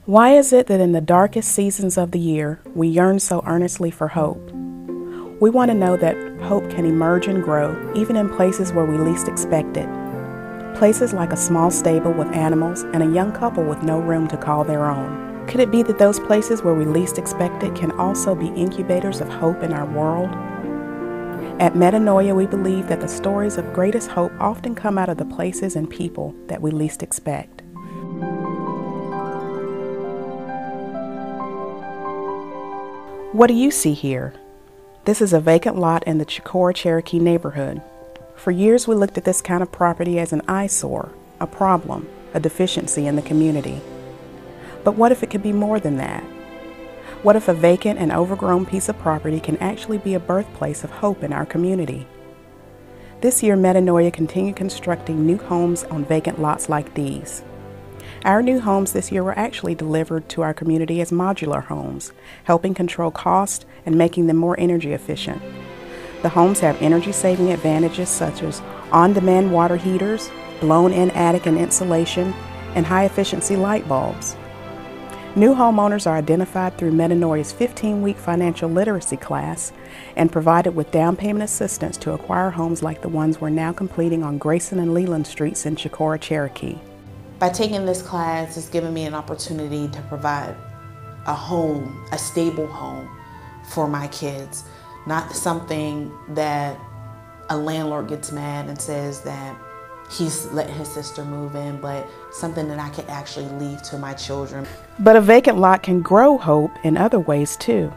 Why is it that in the darkest seasons of the year, we yearn so earnestly for hope? We want to know that hope can emerge and grow even in places where we least expect it. Places like a small stable with animals and a young couple with no room to call their own. Could it be that those places where we least expect it can also be incubators of hope in our world? At Metanoia, we believe that the stories of greatest hope often come out of the places and people that we least expect. What do you see here? This is a vacant lot in the Chicora, Cherokee neighborhood. For years, we looked at this kind of property as an eyesore, a problem, a deficiency in the community. But what if it could be more than that? What if a vacant and overgrown piece of property can actually be a birthplace of hope in our community? This year, Metanoia continued constructing new homes on vacant lots like these. Our new homes this year were actually delivered to our community as modular homes, helping control cost and making them more energy efficient. The homes have energy-saving advantages such as on-demand water heaters, blown-in attic and insulation, and high-efficiency light bulbs. New homeowners are identified through Metanoia's 15-week financial literacy class and provided with down payment assistance to acquire homes like the ones we're now completing on Grayson and Leland Streets in Chicora, Cherokee. By taking this class, it's given me an opportunity to provide a home, a stable home for my kids. Not something that a landlord gets mad and says that he's let his sister move in, but something that I could actually leave to my children. But a vacant lot can grow hope in other ways too.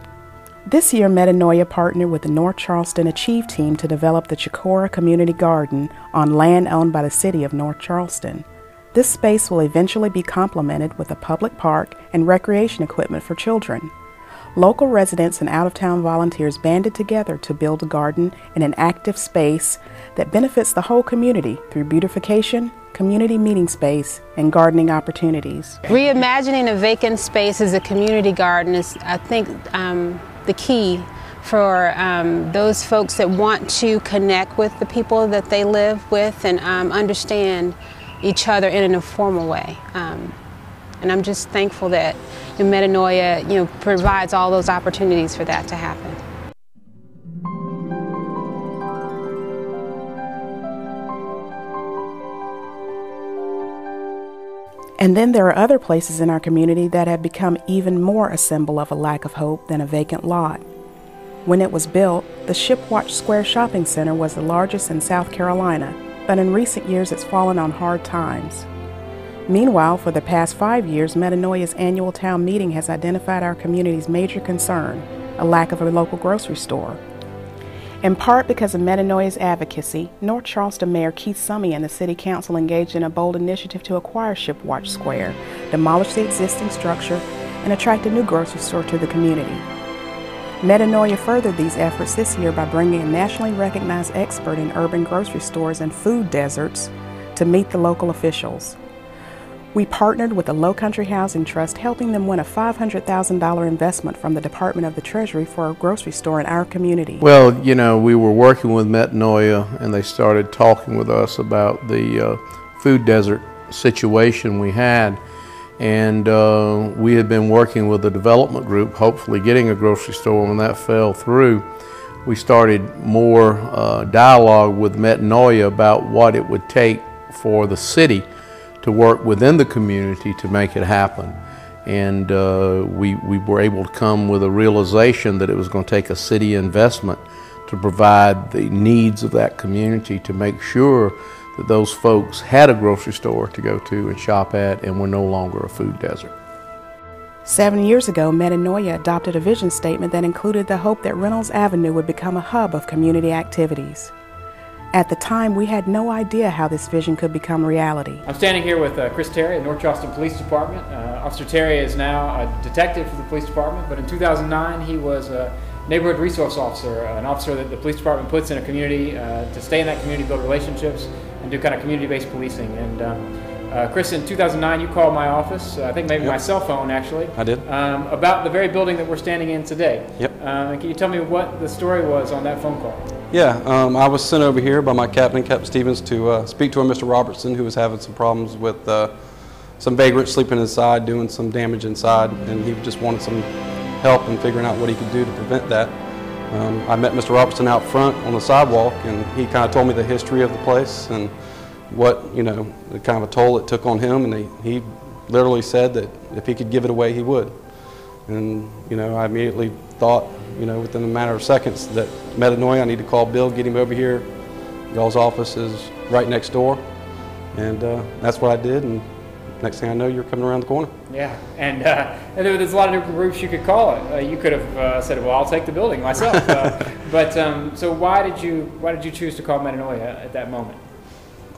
This year, Metanoia partnered with the North Charleston Achieve team to develop the Chicora Community Garden on land owned by the city of North Charleston. This space will eventually be complemented with a public park and recreation equipment for children. Local residents and out-of-town volunteers banded together to build a garden in an active space that benefits the whole community through beautification, community meeting space, and gardening opportunities. Reimagining a vacant space as a community garden is, I think, the key for those folks that want to connect with the people that they live with and understand each other in an informal way. And I'm just thankful that Metanoia, provides all those opportunities for that to happen. And then there are other places in our community that have become even more a symbol of a lack of hope than a vacant lot. When it was built, the Shipwatch Square Shopping Center was the largest in South Carolina, but in recent years it's fallen on hard times. Meanwhile, for the past 5 years, Metanoia's annual town meeting has identified our community's major concern, a lack of a local grocery store. In part because of Metanoia's advocacy, North Charleston Mayor Keith Summey and the City Council engaged in a bold initiative to acquire Shipwatch Square, demolish the existing structure, and attract a new grocery store to the community. Metanoia furthered these efforts this year by bringing a nationally recognized expert in urban grocery stores and food deserts to meet the local officials. We partnered with the Low Country Housing Trust, helping them win a $500,000 investment from the Department of the Treasury for a grocery store in our community. Well, we were working with Metanoia and they started talking with us about the food desert situation we had. And we had been working with a development group, hopefully getting a grocery store. When that fell through, we started more dialogue with Metanoia about what it would take for the city to work within the community to make it happen. And we were able to come with a realization that it was going to take a city investment to provide the needs of that community to make sure that those folks had a grocery store to go to and shop at and were no longer a food desert. 7 years ago, Metanoia adopted a vision statement that included the hope that Reynolds Avenue would become a hub of community activities. At the time, we had no idea how this vision could become reality. I'm standing here with Chris Terry at North Charleston Police Department. Officer Terry is now a detective for the police department, but in 2009 he was a neighborhood resource officer, an officer that the police department puts in a community to stay in that community, build relationships, and do kind of community-based policing. And Chris, in 2009 you called my office, I think maybe my cell phone actually. I did. About the very building that we're standing in today. Yep. Can you tell me what the story was on that phone call? Yeah, I was sent over here by my captain, Captain Stevens, to speak to a Mr. Robertson who was having some problems with some vagrants sleeping inside, doing some damage inside, and he just wanted some help in figuring out what he could do to prevent that. I met Mr. Robertson out front on the sidewalk, and he kind of told me the history of the place and what, you know, the kind of a toll it took on him, and he literally said that if he could give it away, he would. And, you know, I immediately thought, you know, within a matter of seconds that Metanoia, I need to call Bill, get him over here. Y'all's office is right next door, and that's what I did, and next thing I know, you're coming around the corner. Yeah, and there's a lot of different groups you could call it. You could have said, well, I'll take the building myself. But so why did you choose to call Metanoia at that moment?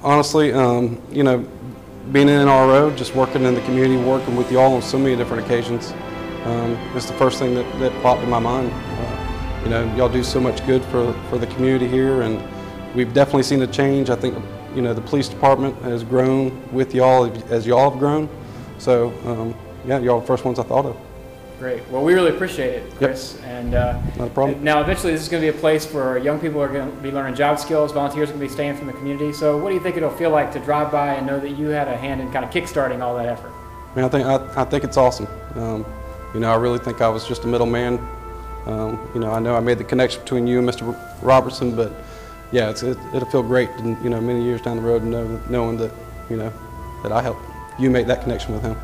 Honestly, you know, being in NRO, just working in the community, working with y'all on so many different occasions, it's the first thing that popped in my mind. You know, y'all do so much good for the community here, and we've definitely seen a change. I think, you know, the police department has grown with y'all as y'all have grown. So, yeah, y'all are the first ones I thought of. Great. Well, we really appreciate it, Chris. Yep. And not a problem. Now, eventually, this is going to be a place where young people are going to be learning job skills. Volunteers are going to be staying from the community. So, what do you think it'll feel like to drive by and know that you had a hand in kind of kickstarting all that effort? I mean, I think it's awesome. You know, I really think I was just a middleman. You know I made the connection between you and Mr. Robertson, but yeah, it'll feel great, you know, many years down the road, knowing that, you know, that I helped you make that connection with him.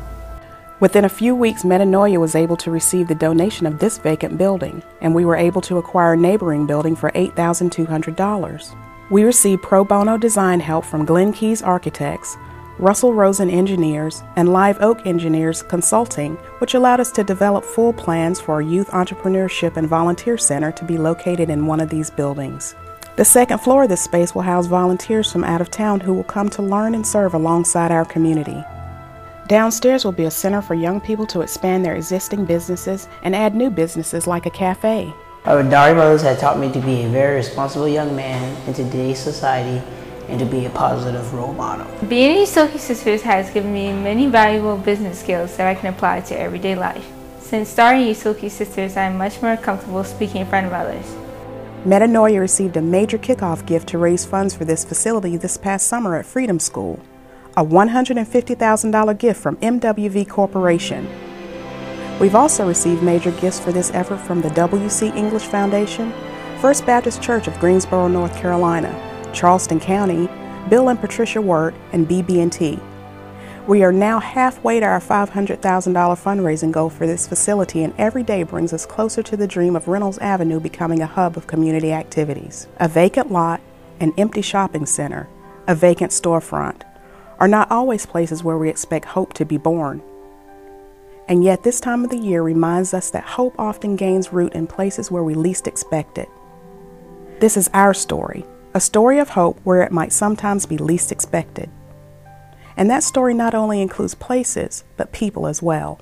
Within a few weeks, Metanoia was able to receive the donation of this vacant building, and we were able to acquire a neighboring building for $8,200. We received pro bono design help from Glen Keys Architects, Russell Rosen Engineers, and Live Oak Engineers Consulting, which allowed us to develop full plans for a youth entrepreneurship and volunteer center to be located in one of these buildings. The second floor of this space will house volunteers from out of town who will come to learn and serve alongside our community. Downstairs will be a center for young people to expand their existing businesses and add new businesses like a cafe. Our Dari Brothers had taught me to be a very responsible young man in today's society and to be a positive role model. Being a Soki Sisters has given me many valuable business skills that I can apply to everyday life. Since starting Soki Sisters, I am much more comfortable speaking in front of others. Metanoia received a major kickoff gift to raise funds for this facility this past summer at Freedom School, a $150,000 gift from MWV Corporation. We've also received major gifts for this effort from the WC English Foundation, First Baptist Church of Greensboro, North Carolina, Charleston County, Bill and Patricia Wirt, and BB&T. We are now halfway to our $500,000 fundraising goal for this facility, and every day brings us closer to the dream of Reynolds Avenue becoming a hub of community activities. A vacant lot, an empty shopping center, a vacant storefront are not always places where we expect hope to be born. And yet this time of the year reminds us that hope often gains root in places where we least expect it. This is our story, a story of hope where it might sometimes be least expected. And that story not only includes places, but people as well.